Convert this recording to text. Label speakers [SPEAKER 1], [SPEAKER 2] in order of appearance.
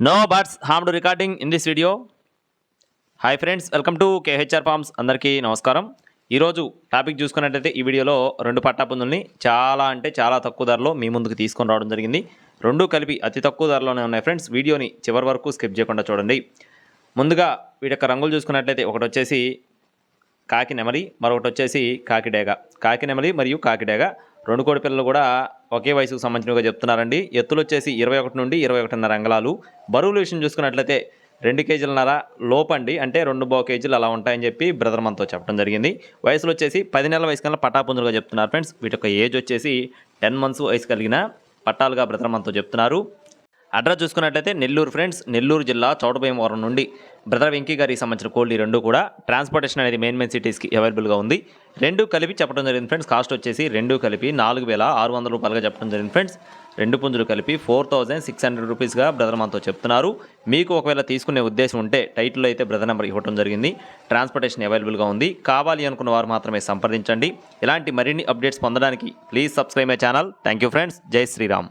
[SPEAKER 1] No birds harmed recording in this video. Hi friends, welcome to KHR forms. అందరికీ నమస్కారం. ఈరోజు topic చూసుకున్నట్టయితే ఈ వీడియోలో 2 పట్టాపుందుల్ని చాలా తక్కువ ధరలో మీ ముందుకు తీసుకొని రావడం జరిగింది. రెండు కలిపి అతి తక్కువ ధరలోనే ఉన్నాయి ఫ్రెండ్స్. వీడియోని చివరి వరకు స్కిప్ చేయకుండా చూడండి. ముందుగా వీటి యొక్క రంగులు చూసుకున్నట్లయితే ఒకటి వచ్చేసి కాకి నెమలి, మరొకటి వచ్చేసి కాకిడేగ. కాకి నెమలి మరియు కాకిడేగ రెండు కోడి పిల్లలు కూడా ఒకే వయసుకు సంబంధించినవిగా చెప్తున్నారండి. ఎత్తులు వచ్చేసి 21 నుండి 21.5 అంగళాలు. బరువుల విషయం చూసుకున్నట్లయితే 2 కేజీలన్నర లోపండి, అంటే 2 కేజీలు అలా ఉంటాయని చెప్పి బ్రదర్ మనతో చెప్పడం జరిగింది. వయసులో వచ్చేసి 10 నెలల వయసు కన్నా పట్టాపుంజులుగా చెప్తున్నారు ఫ్రెండ్స్. వీటి యొక్క ఏజ్ వచ్చేసి 10 months వయసు కలిగిన పట్టాలుగా బ్రదర్ మనతో చెప్తున్నారు. అడ్రస్ చూసుకున్నట్లయితే నెల్లూరు ఫ్రెండ్స్. నెల్లూరు జిల్లా చౌటభీమవరం నుండి బ్రదర్ వెంకీ గారికి సంబంధించిన కోళ్ళు ఈ రెండు కూడా ట్రాన్స్పోర్టేషన్ అనేది మెయిన్ సిటీస్కి అవైలబుల్గా ఉంది. రెండు కలిపి చెప్పడం జరిగింది ఫ్రెండ్స్. కాస్ట్ వచ్చేసి రెండు కలిపి 4,600 రూపాయలుగా చెప్పడం జరిగింది ఫ్రెండ్స్. రెండు పుంజులు కలిపి 4,600 రూపీస్గా బ్రదర్ మనతో చెప్తున్నారు. మీకు ఒకవేళ తీసుకునే ఉద్దేశం ఉంటే టైటిల్లో అయితే బ్రదర్ నెంబర్ ఇవ్వడం జరిగింది. ట్రాన్స్పోర్టేషన్ అవైలబుల్గా ఉంది. కావాలి అనుకున్న వారు మాత్రమే సంప్రదించండి. ఇలాంటి మరిన్ని అప్డేట్స్ పొందడానికి please subscribe my channel. Thank you friends. జై శ్రీరామ్.